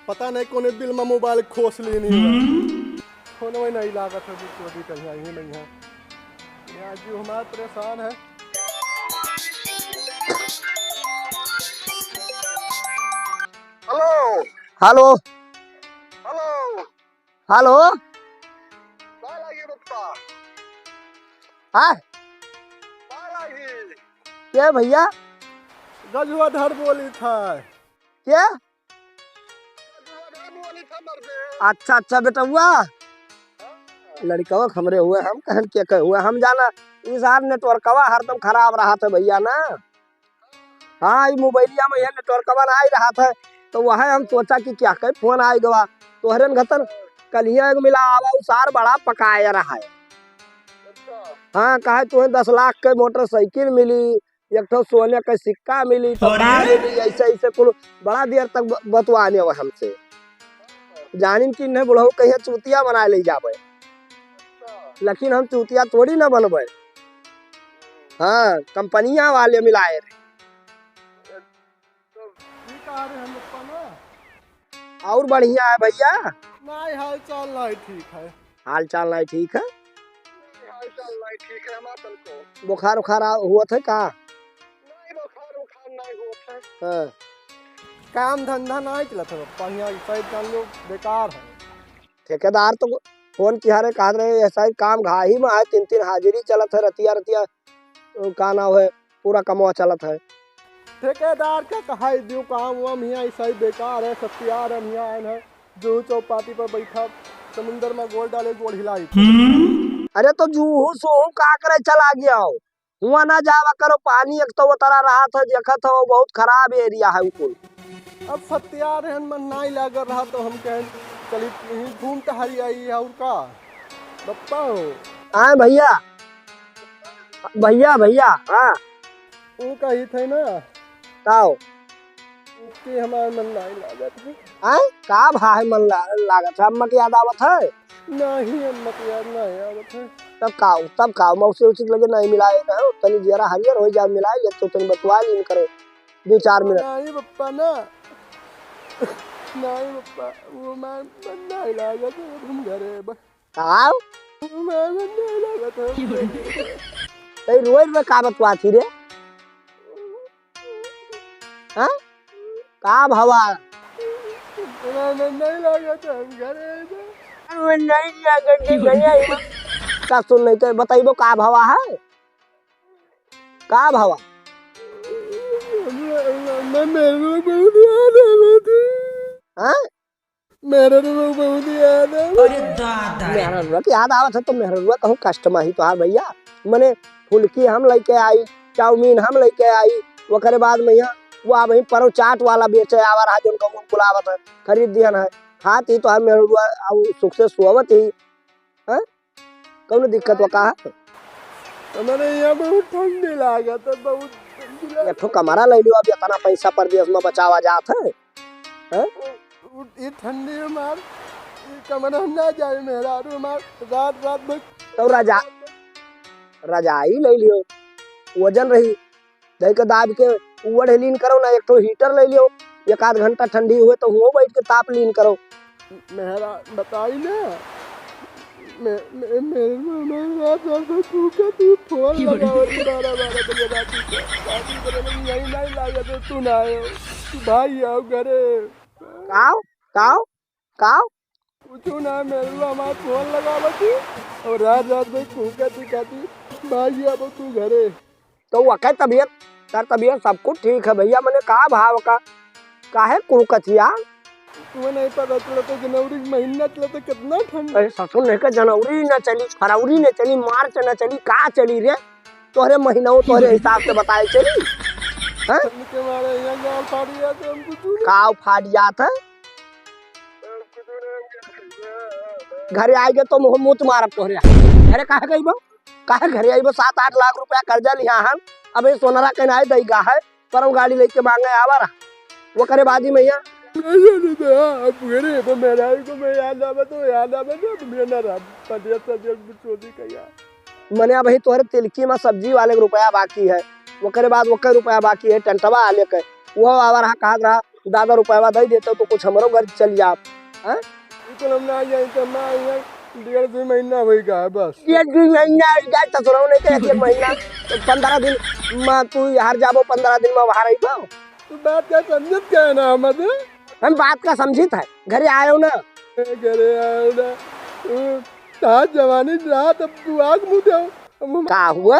पता नहीं कोने बिल में मोबाइल खोस ली नहीं फोन में नहीं लागत है चोरी कहीं ही नहीं है यहाँ जो हमारा परेशान है। हेलो हेलो हेलो हेलो हाँ क्या भैया गजवाधर बोली था क्या? अच्छा अच्छा बेटा हुआ लड़का हमरे हुए हम कहन के कहे हुए हम जाना इस हार नेटवर्कवा हरदम खराब रहा था भैया ना। हाँ ये मोबाइलिया में यह नेटवर्कवा ना आ रहा था तो वह हम सोचा कि क्या कहे फोन आई गवा तोहरे घतन कल ही मिला आवा उसार बड़ा पकाया रहा है। हाँ कहे तुम्हें 10 लाख के मोटरसाइकिल मिली एक तो सोने का सिक्का मिली तो मिली ऐसे ऐसे कुल बड़ा देर तक बतवाने हुआ हमसे जानिन की नहीं बुढ़ऊ कहीं चूतिया बना ले जावे लेकिन हम चूतिया थोड़ी ना बनबे। हाँ कंपनिया वाले मिलाए रहे और बढ़िया है भैया। नहीं हाल चाल नहीं ठीक है। हाल चाल नहीं ठीक है हाल चाल नहीं ठीक है हमारे को बुखार उखार हुआ था का? नहीं बुखार उखार नहीं हुआ है। हाँ। काम धंधा नहीं चलता है बढ़िया शायद जान लो बेकार है। ठेकेदार तो फोन किया रे कहा रहे ऐसा ही काम घाही में है 3-3 हाजिरी चलत है रतिया रतिया का ना है पूरा कमवा चलत है। ठेकेदार का कहा दियो काम वाम यहाँ ऐसा ही बेकार है सत्यार हम यहाँ आए हैं जो चौपाटी पर बैठा समुंदर में गोल डाले गोल हिलाई। अरे तो जूहू सोहू का करे चला गया हो हुआ ना जावा करो पानी एक तो वो तरह रहा था देखा था वो बहुत खराब एरिया है उनको। अब सत्यार है मन नहीं लग रहा तो हम कहें चलिए यहीं घूम टहरी आई है और का बताओ। हाँ भैया भैया भैया हाँ वो कही थे ना काओ कि हमारे मन नहीं लागत है। हाँ का भाई मन लागत है अम्मा की याद आवत है? नहीं अम्मा की याद नहीं आवत है। तब काओ मौसी उसी लगे नहीं मिलाए ना तनी जरा हरियर हो जा मिलाए ले तो तनी बतवा लीन करो 2-4 मिनट। नहीं पप्पा ना नहीं पप्पा वो मैं मन नहीं लागत है तुम घरे बस काओ मैं मन नहीं लागत है। तई रोज में का बतवा थी रे हाँ का भवा मैं मन नहीं लागत है हम घरे बस नहीं लागत भैया का सुन नहीं तो बताइबो का भवा है का भवा? मैं मेरे बहुत याद आती हाँ मेरे को बहुत याद है। अरे दादा मेहरुआ की याद आवत है तो मेहरुआ कहूँ कस्टमर ही तो हाँ भैया मने फुल्की हम लेके आई चाउमीन हम लेके आई वो करे बाद में यहाँ वो आ वही परो चाट वाला बेचे आवा रहा जो उनको बुलावत है खरीद दिया है खात ही तो हम मेहरुआ सुख से सुवत ही हाँ कौन दिक्कत वो कहा हमारे यहाँ बहुत ठंडी लागत है बहुत एक ठो कमरा ले लियो अब इतना पैसा परदेश में बचावा जात है हैं ये ठंडी मार कमरा ना जाए मेरा मार रात रात में तो रजाई ले लियो वजन रही दही के दाब के उड़ लीन करो ना एक ठो हीटर ले लियो 1-8 घंटा ठंडी हुए तो वो बैठ के ताप लीन करो। मेरा बताई ना मेरे रात रात में तू फोन लगाओ 12 बजे रात को यही नहीं लागत है तू ना आयो तू भाई आओ घरे काओ काओ काओ पूछू ना मेरे हमारा फोन लगावती और रात रात में कहती भाई अब तू घरे तो वक़्त तबीयत सब कुछ ठीक है भैया मैंने कहा भाव का काहे कुकथिया तुम्हें नहीं पता चला तो जनवरी महीना चला तो कितना ठंड अरे ससुर नहीं का जनवरी न चली फरवरी न चली मार्च न चली का चली रे तोहरे महीनों तोहरे हिसाब से बताए चली हैं के मारे यहाँ गाँव फाड़ गया तो हम कुछ काव फाट जात है घरे आएगे तो मुँह मारब तोहरे घरे काहे गईबो काहे घरे आईबो 7-8 लाख रुपया कर्जा लिया हम अबे सोनरा के नाय दईगा है पर गाड़ी लेके मांगे आवारा वो करे बाजी में यहाँ अब घरे तो मेरा को मैं याद आवे तो मेरा ना पदियत चोरी कया मने अब तोहरे तिलकी में सब्जी वाले के रुपया बाकी है वो करे बाद वो रुपया बाकी है टंटवा आले के वो आवा रहा कहा रहा दादा रुपया दे देते तो कुछ हमारो घर चल जा। बिल्कुल हम ना जाए तो मैं यहाँ 1.5 महीना वही का है बस। ये 2 महीना जाए ससुराल नहीं के 1 महीना 15 दिन में तू यहाँ जाबो 15 दिन में बाहर आइबो। तो बात क्या समझत क्या है ना मत हम बात का समझित है घरे आयो ना घरे आयो ना ताज जवानी रहा तब तू आग मुँह दे का हुआ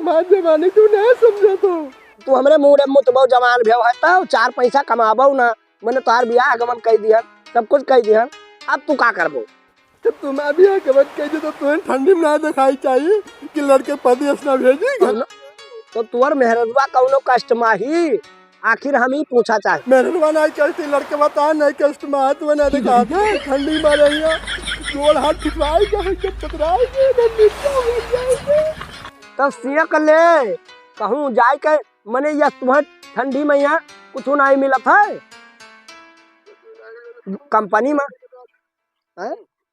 माँ जवानी तू नहीं समझा तू हमरे मुँह रे मुतबो जवान भेव है तो 4 पैसा कमाबो ना मैंने तोहार बियाह आगमन कह दिया सब कुछ कह दिया अब तू का करबो जब तुम अभी आगमन कह दी तो तुम्हें ठंडी में ना दिखाई चाहिए कि लड़के परदेश ना भेजी तो तुअर मेहरबा कौनो कष्ट माही आखिर हम ही पूछा चाहे मेहरबा नहीं करती लड़के बता नहीं कष्ट में हाथ में ना दिखा था ठंडी में रही जोड़ हाथ खिंचवाई पतराई तब सियक ले कहूँ जाए के मने यह तुम्हें ठंडी में यहाँ कुछ नहीं मिलत है कंपनी में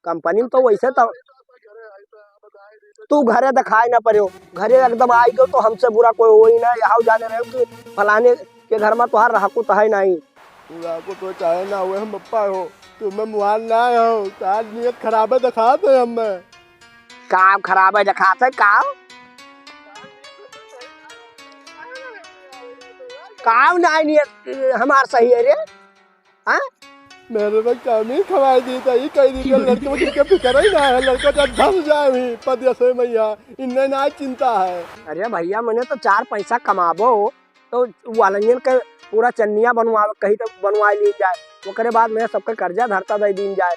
कंपनी में तो वैसे तो तू घरे दिखाई ना पड़ो घरे एकदम आई गयो तो हमसे बुरा कोई हो ही ना यहाँ जाने रहे कि फलाने के घर में तुहार रहकू तो है नहीं को तो चाहे ना हुए हम पप्पा हो तुम्हें मुहाल ना हो ताज नियत खराब है दिखाते हम काम खराब है दिखाते काम नहीं नियत हमार सही है रे हाँ मेरे में काम ही खवाई दी था ये कह दी लड़के में किसके फिक्र ही ना है लड़का तो धस जाए पदसे मैया इन्हें ना चिंता है। अरे भैया मैंने तो 4 पैसा कमाबो तो वालंजन के पूरा चन्निया बनवा कहीं तो बनवा ली जाए वो करे बाद में सबका कर्जा धरता दे दी जाए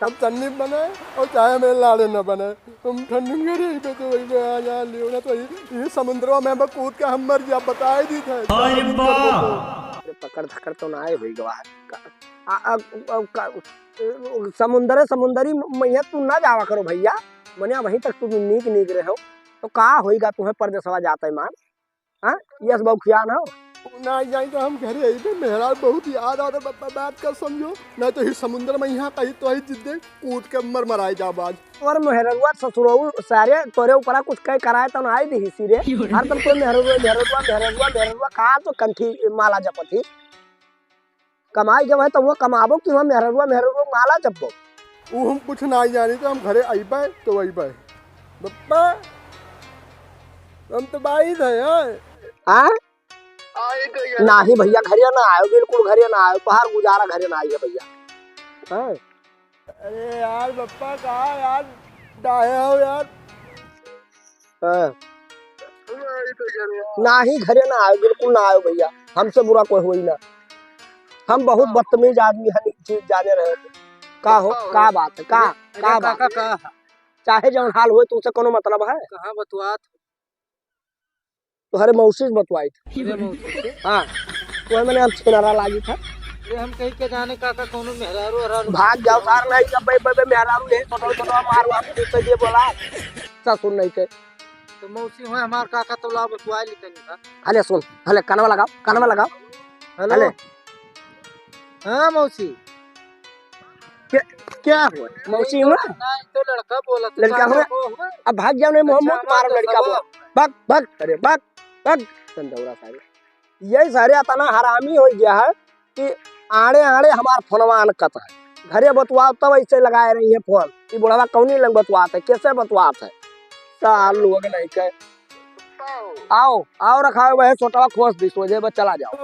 तब चन्नी बने और चाहे मेरे लाड़े न बने तुम ठंडी में रही पे तो वही आ जा लियो ना तो ये समुद्रों में कूद के हम मर जा बता ही दी थे पकड़ धकड़ तो ना आए हुई गवाह समुंदरी मैया तू ना जावा करो भैया मने वहीं तक तुम नीक रहे हो तो का होएगा तुम्हें परदेसवा जाता है मान हाँ यस बहु खियान हो ना जाए तो हम घरे आई पे मेहरा बहुत याद आता बात कर समझो नहीं तो ही समुद्र में यहाँ कहीं तो ही जिद्दे कूद के मर मराई जा बाज और मेहरवा ससुरऊ सारे तोरे ऊपर कुछ कई कराए तो ना आई दी सिरे हर तब तो मेहरवा का तो कंठी माला जपती कमाई जब है तो वो कमाबो कि हम मेहरवा माला जपो वो हम कुछ ना जानी तो हम घरे आई पाए तो वही पाए बप्पा हम तो बाई थे हाँ नहीं भैया घरे ना आयो बिल्कुल घरे ना आयो बाहर गुजारा घरे ना आइए भैया हाँ अरे यार बप्पा कहा यार डाया हो यार हाँ नहीं घरे ना आयो बिल्कुल ना आयो भैया हमसे बुरा कोई हो ही ना हम बहुत बदतमीज आदमी है चीज जाने रहे का हो का बात है का बात चाहे जौन हाल हुए तुमसे कोनो मतलब है कहाँ बतुआत तुम्हारे मौसी बतवाई थी हाँ तो मैंने हम सुनारा लागी था हम कहीं के जाने का कोनो मेहरारू भाग जाओ सार नहीं जब बे मेहरारू ले छोटा मारो आप दूसरे दिए बोला ससुर नहीं के तो मौसी हो हमार काका तो ला बतवाई लिखनी था हले सुन हले कानवा लगाओ हेलो हाँ मौसी क्या हुआ मौसी हुआ नहीं तो लड़का बोला लड़का हुआ अब भाग जाओ नहीं मोहम्मद मारो लड़का बोला भाग अरे भाग संदौरा सारे यही सारे अतना हरामी हो गया है कि आड़े हमार फोनवा अनकत है घरे बतवा तब ऐसे लगाए रही है फोन ये बुढ़ावा कौनी लंग बतवात है कैसे बतवात है साल लोग नहीं कहे आओ रखा हुआ है छोटा खोस दी सोचे बस चला जाओ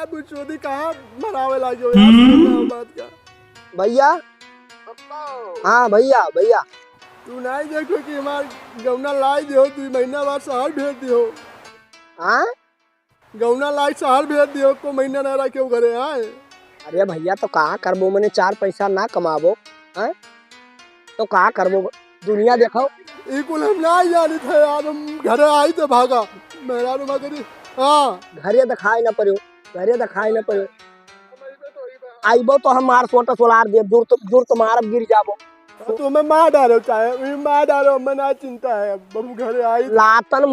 बुचोदी कहाँ मरावे लागे यार बात का भैया हाँ भैया तू नहीं देखो कि हमार गौना लाई दियो 2 महीना बाद शहर भेज दियो हाँ गौना लाई शहर भेज दियो को महीना ना रखे हो घरे आए अरे भैया तो कहाँ करबो मैंने 4 पैसा ना कमाबो हैं तो कहाँ करबो दुनिया देखो इकुल हम ना जानी थे यार हम घरे आई तो भागा मेरा नुमा करी हाँ घरे दिखाई ना पड़ो आइबो तो हम मार सोटा सोलार दे दूर तो मारब गिर जाबो तो मैं मार डालो चाहे मार डालो मैं ना चिंता है बबू घरे आई लातन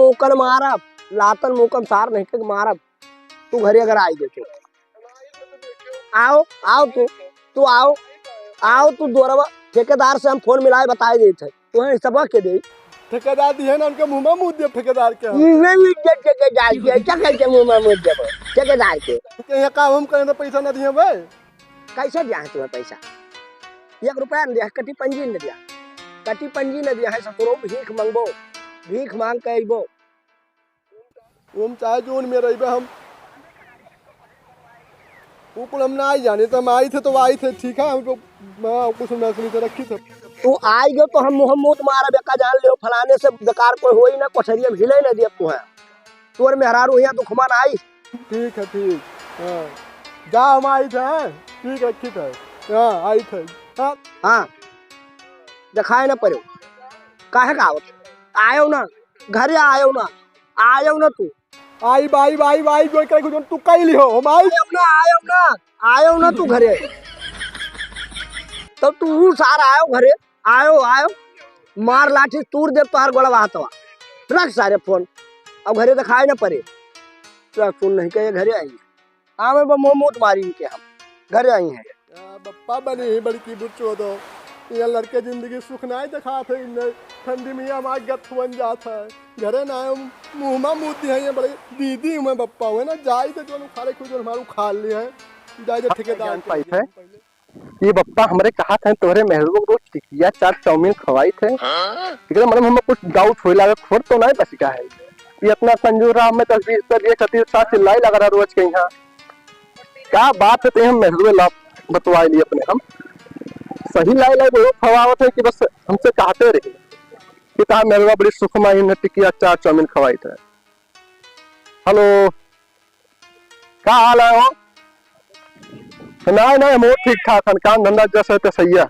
मुकन सार नहीं के मारब तू घरे अगर आई देखे आओ तू आओ तू दोरवा ठेकेदार से हम फोन मिलाए बताए देते तुम्हें सब के दे ठेकेदार दिए ना उनके मुंह में मुँह दे ठेकेदार के मुंह में मुँह दे ठेकेदार के। यहाँ काम हम करें तो पैसा न दिए भाई। कैसे दिया है तुम्हें पैसा? 1 रुपया न दिया, कटी पंजी न दिया, कटी पंजी न दिया है। ससुरो भीख मांगबो, भीख मांग के अइबो। हम चाहे जोन में रही हम वो कुल हम ना आई जाने तो हम आई थे तो आई थे, ठीक है हमको कुछ मैसली से रखी थे। तू आई गयो तो हम मुँह मुँह तुम्हारा बेका जान लियो, फलाने से बेकार कोई होई ना, कोठरिया हिले न दिया तू है। तोर मेहरारू यहाँ तो खुमान आई। ठीक है ठीक, हाँ जा हम आई थे, ठीक रखी थे, हाँ आई थे। हाँ हाँ दिखाए ना पड़ो, काहे का आवत आयो ना, घरे आयो ना, आयो ना तू आई बाई बाई बाई जो करे कुछ तू कई लियो हम आई आयो ना तू घरे। तो तू सारा आयो घरे, आयो मार लाठी तूर दे तोहार गोड़वा हाथवा। रख सारे फोन, अब घरे दिखाए ना पड़े। तो सुन नहीं के घरे आई आवे मोमोत मारी के हम घरे आई हैं। बप्पा बनी बड़की बुच्चो दो ये लड़के जिंदगी सुख ना दिखा थे, ठंडी में हमारा गत बन जाता है। घरे ना मुँह में मुँह है ये बड़े दीदी मैं बप्पा हुए ना जाई तो जो खाले खुद हमारू खा लिया है जाई तो ठेकेदार है। ये बप्पा हमरे कहा था तोरे मेहरू को टिकिया 4 चाउमीन खवाई थे, लेकिन मतलब हमें कुछ डाउट होए लगा खोर तो नहीं बस का है। ये अपना संजू राम में 10-20 कर ये खातिर साथ चिल्लाई लगा रहा रोज के यहाँ। क्या बात है तो हम मेहरू ला बतवाई लिए अपने हम सही लाई वो खवावत है कि बस हमसे कहते रहे कि कहा मेहरुआ बड़ी सुखमाई ने टिकिया 4 चाउमीन खवाई थे। हेलो क्या हाल है? नहीं मोर ठीक ठाक है, काम धंधा जैसे तो सही है।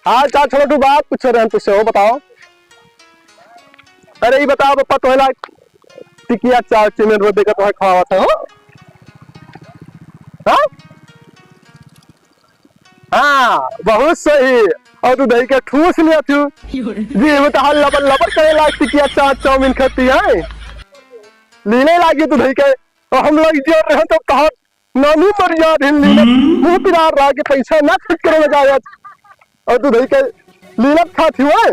हाँ चार छोड़ो तू बात पूछ रहे हैं तुझसे, वो बताओ। अरे ये बताओ पप्पा तो टिकिया 4 चाउमीन रोटी का तो खवावा था। हाँ बहुत सही, और तू दही के ठूस लिया तू जी बता लबर लबर करे लाग टिकिया 4 चाउमीन खाती है लीने लागी तू दही के। और हम लोग जो रहे तो कहा नानी मर जा मुंह पिरार रहा कि पैसा ना खर्च करे लगा, और तू दही के लीलत खाती हुआ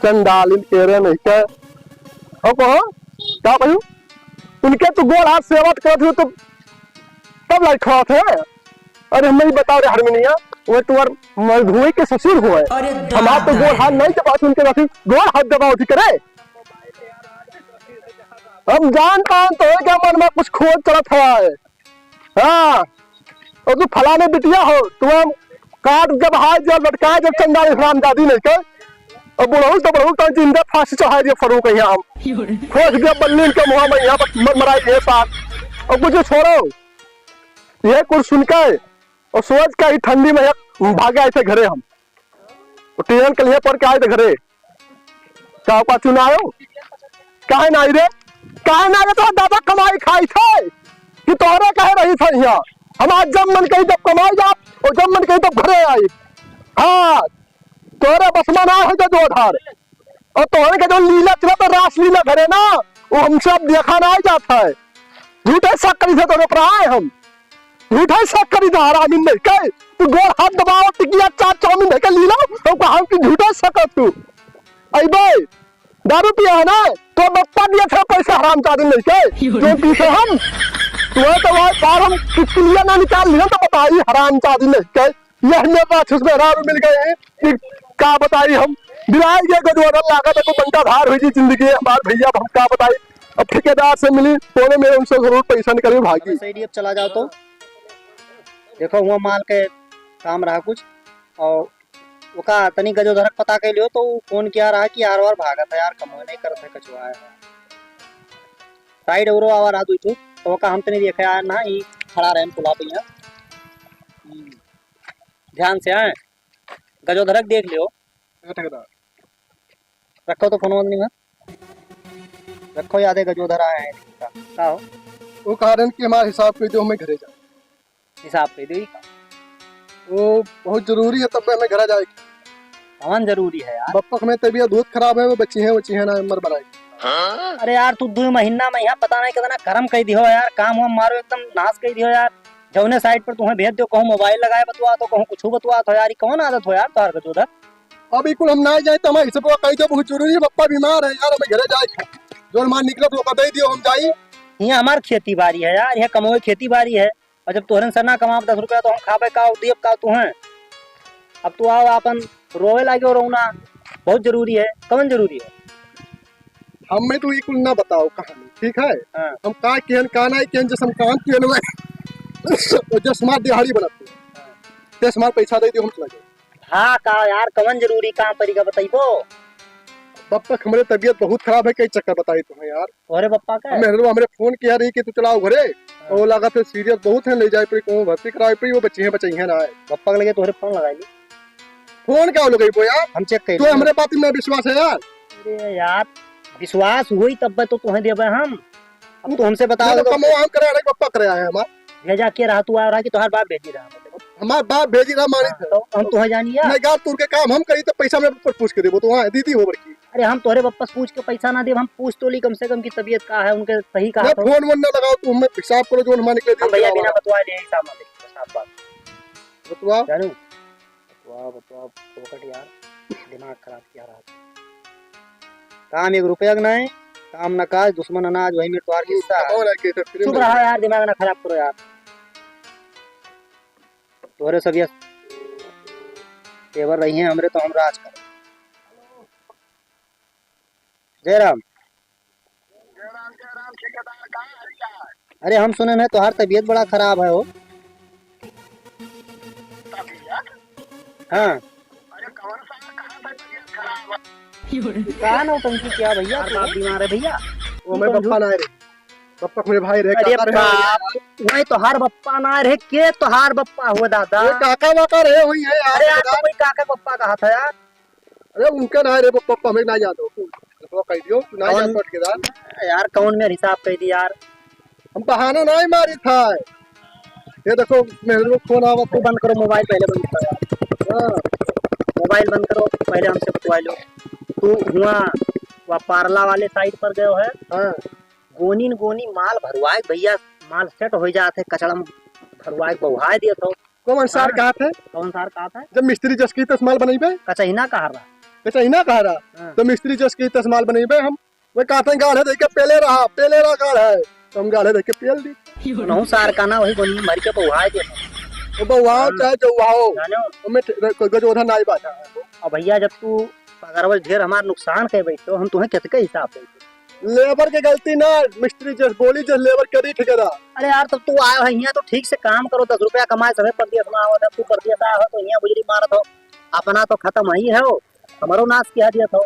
चंडालिन कह रहे नहीं क्या। और कहो क्या कहूँ उनके तू गोड़ हाथ सेवा करती हो तो तब लाइक खवा थे। अरे हमें बताओ रे हरमिनिया वो तुम्हार मधुई के ससुर हुए, हमारा तो गोड़ हाथ नहीं दबा उनके बाकी गोड़ हाथ दबाओ ठीक करे। हम जान पान तो है क्या मन में कुछ खोज चला हुआ है। हाँ और तू फलाने बिटिया हो तुम काट जब हाथ जब लटकाए जब चंदा इस्लाम दादी नहीं कर और बुढ़ऊ तो जिंदा फांसी चढ़ाए दिया फरूक यहाँ हम खोज दिया बल्ली के मुँह में यहाँ पर मराई ये साथ। और कुछ छोड़ो ये कुछ सुनकर और सोच के ठंडी में भागे आए थे घरे हम, तो ट्रेन के लिए पढ़ के आए थे घरे। क्या चुनाव कहे ना रे कहे ना रे तो दादा कमाई खाई थे कि तोहरे कहे रही था यहाँ। हम आज जब मन कही तब कमाई जा और जब मन कही तब घरे आई। हाँ तोहरे बस में ना है जो आधार और तोहरे के जो लीला चला तो रास लीला घरे ना वो हम सब देखा ना जाता है। झूठे शक्कर से तो पर आए हम झूठा शक करी था हरामिन नहीं कहे तू गोड़ हाथ दबाओ टिकिया 4 चाउमीन नहीं कर लीला तो कहा कि झूठा शक तू आई भाई दारू पिया है ना तो बप्पा दिया था पैसा हराम चादर नहीं कहे जो पीछे हम तो बार हम किलिया ना निकाल लिया तो बताइए हराम चादर नहीं कहे यह मेरे पास उसमें हराम मिल गए हैं कि क्या बताइए हम दिलाई गए गजवाना लागत को बंटा धार हुई जी जिंदगी हमारे भैया हम क्या बताइए। अब ठेकेदार से मिली तो मेरे उनसे जरूर पैसा निकले भागी सही अब चला जाओ तो देखो हुआ माल के काम रहा कुछ और वो का तनी गजो धरक पता के लियो तो फोन किया रहा कि यार भागा था यार कमो नहीं करते कछुआ है साइड औरो आवार आ तू तो का हम तनी देखा यार ना ये खड़ा रहे पुला पे यहाँ ध्यान से आए गजो धरक देख लियो रखो तो फोन नहीं मत रखो याद है गजो धरा है का हो वो कारण कि हमारे हिसाब पे जो हमें घरे जा हिसाब पे दे वो बहुत जरूरी है तब हमें घर जाएगी भवन जरूरी है यार बप्पक में तबीयत बहुत खराब है वो बच्ची है ना मर बनाएगी। अरे यार तू 2 महीना में यहाँ पता नहीं कितना कर्म कही दियो यार काम हुआ मारो एकदम नाश कही दियो यार जौने साइड पर तुम्हें भेज दो कहूँ मोबाइल लगाए बतवा तो कहूँ कुछ बतवा तो यार कौन आदत हो यार तोहर का उधर अब बिल्कुल हम ना जाए तो हमारे हिसाब कही तो बहुत जरूरी है बप्पा बीमार है यार हमें घर जाए जो मान निकले तो ओका दे दियो हम जाई। यहाँ हमार खेती बाड़ी है यार, यहाँ कमोए खेती बाड़ी है। और जब तोहरन सर ना कमाब 10 रुपया तो हम खाबे का दियब का तू है। अब तू आओ अपन रोवे लागे रोना बहुत जरूरी है। कौन जरूरी है? हमें तो ई कुल ना बताओ कहानी, ठीक है? हाँ। हम का केहन काना केहन जसम काम केहन में जो स्मार्ट दिहाड़ी बनाते ते स्मार्ट पैसा दे दियो हम चला जाए। हाँ का यार कौन जरूरी काम पड़ेगा बताइबो। बब तक हमारे तबीयत बहुत खराब है, कई चक्कर बताई तुम्हें यार। तोहरे पप्पा का है? मेहरबान हमरे फोन किया रही कि तू चलाओ घरे और लगा तो सीरियस बहुत है, ले जाए पड़ी को भर्ती कराए पड़ी, वो बच्चे हैं बचाई है ना है। पप्पा के लगे तोहरे फोन लगाई फोन क्या हो गई वो यार? हम चेक कर तो हमारे बात में विश्वास है यार। अरे यार विश्वास हुई तब तो तुम्हें देबे हम। अब तो हमसे बताओ तो तो कमो हम करे रहे पप्पा करे आए हमार। भेजा के रहा तू आ रहा कि तोहार बाप भेजी रहा हमार बाप भेजी रहा मानी थे। तो हम तुम्हें जानिए। नहीं गार तुर के काम हम करी तो पैसा में पूछ के देबो तो वहां दीदी हो बड़की। अरे हम तोहरे पप्पा से पूछ के पैसा ना दे, हम पूछ तो ली कम से कम की तबीयत का है उनके सही का मैं तो। फोन वन ना लगाओ तू हमें हिसाब करो जो हमारे निकले हम भैया बिना बतवाए ले हिसाब ना दे साफ बात बतवा। जानू। बतवा फोकट यार दिमाग खराब किया रहा। काम 1 रुपया का नहीं, काम ना काज दुश्मन अनाज वही में तोहार हिस्सा है। और है के तो फिर चुप रहा यार, दिमाग ना खराब करो यार। तोहरे सब ये तेवर रही हैं हमरे तो हम राज करें। जयराम अरे हम सुने में तोहार तबीयत बड़ा खराब है हो। हाँ कहा ना टंकी क्या भैया, बाप बीमार है भैया। वो मैं पप्पा ना रे, पप्पा मेरे भाई रे। अरे काका बाप वही तोहार बप्पा ना रहे के तोहार बप्पा हुआ दादा। रे काका वाका रे हुई है यार। अरे यार तो कोई काका बप्पा कहा था यार। अरे उनका ना रे पप्पा हमें ना याद हो तो कह दियो तू ना याद ठेकेदार यार कौन में हिसाब कह दी यार। हम बहाना नहीं मारी था। ये देखो मेरे को फोन आवा तू बंद करो मोबाइल, पहले बंद करो यार। हां मोबाइल बंद करो पहले हमसे बतवा लो। तू हुआ वह पारला वाले साइड पर गयो है। हां गोनी माल भरवाए भैया, माल सेट हो जाते कचड़ा में भरवाए बहुआए दिए तो। कौन सार कहा थे? कौन सार कहा था? जब मिस्त्री जस की तस्माल बनाईबे कचहीना कहा रहा। कैसा ही ना कह रहा हाँ। तो मिस्त्री जस की तस्माल बनाईबे हम वो कहते हैं गाढ़े देख के पेले रहा गाढ़ है तो हम गाढ़े देख के पेल दी। नौ सार का ना वही गोनी मर के बहुआए दिए वो बहुआओ चाहे जौआओ जानो। हमें कोई गजोधा ना बात है। और भैया जब तू अगर ढेर हमारा नुकसान कर बैठो हम तुम्हें कितने हिसाब देते। लेबर की गलती ना, मिस्त्री जस बोली जस लेबर करी ठेकेदार। अरे यार तब तू आयो है यहाँ तो ठीक से काम करो, 10 रुपया कमाए समय परदेश में आओ, तू परदेश आया हो तो यहाँ गुजरी मारत हो। अपना तो खत्म ही है हो, हमारो नाश किया दिया था।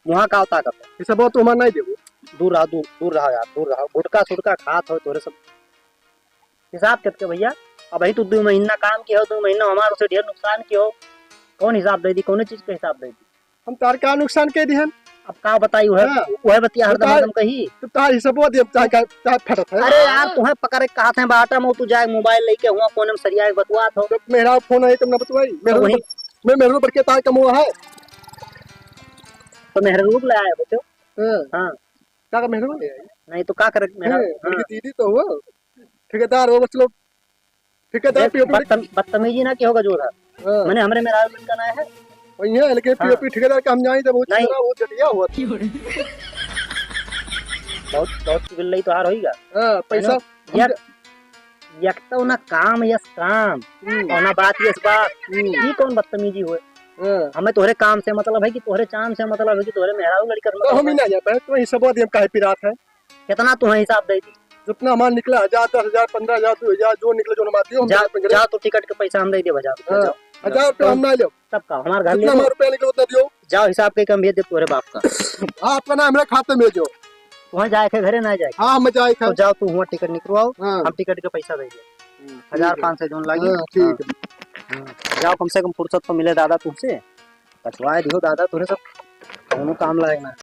वहाँ का ताकत है। ये सब तो हमारा नहीं देबो। दूर रहा यार, दूर रहा। गुटका सुटका खात हो तोरे सब हिसाब कितने भैया। अब भाई तू 2 महीना काम किया हो, 2 महीना हमारे से ढेर नुकसान किया हो। कौन हिसाब दे दी, कौन चीज का हिसाब दे दी? हम तार का नुकसान के दिहन अब का बताई है हाँ। वह बतिया हरदम बताए। हरदम कही। तो तार हिसाब दे चाहे फटत है। अरे यार तुम्हें पकड़ के कहा था बाटा में तू जाए मोबाइल लेके हुआ कोने में सरिया के बतवा था। तो मेरा फोन है तुम ना बतवाई वही। मेरे ऊपर के तार कमोआ है तो मेहर रूप ले आए बच्चों। हां हाँ का मेरे को ले आई नहीं तो का करे मेरा। उनकी दीदी तो हुआ ठेकेदार वो चलो ठेकेदार पीओपी बदतमीजी ना की होगा जो था मैंने हमरे मेरा मिलकर ना है वही है लेकिन हाँ। पीओपी ठेकेदार का हम जाए तो नहीं। वो जटिया हुआ बहुत बिल्ली तो हार होईगा। हां पैसा यार यकता ना काम यस काम और ना बात यस बात। ये कौन बदतमीजी हुए? हां हमें तोहरे काम से मतलब है कि तोहरे चांद से मतलब है कि तोहरे मेहरारू लड़की का तो हम ही ना जाए तो हिसाब दे हम काहे पिरात है कितना तुम्हें हिसाब दे दी। जितना हमारा निकला 1000 10,000 15,000 2000 जो निकले जो नमाती हो हम जा तो टिकट के पैसा हम दे दे बजा 1000 रुपया हम ना लो तब का हमारे घर जितना ले हमारा रुपया निकले उतना दियो। जाओ हिसाब के कम भेज दे तोरे बाप का। हां आपका नाम मेरे खाते में जो वहाँ जाए के घरे ना जाए हां हम जाए तो जाओ तू हुआ टिकट निकलवाओ हाँ। हम टिकट के पैसा दे दे 1000-500 जोन लागी। हां ठीक है जाओ कम से कम फुर्सत तो मिले दादा तुमसे कटवाए दियो दादा तोरे सब कौनो काम लायक ना।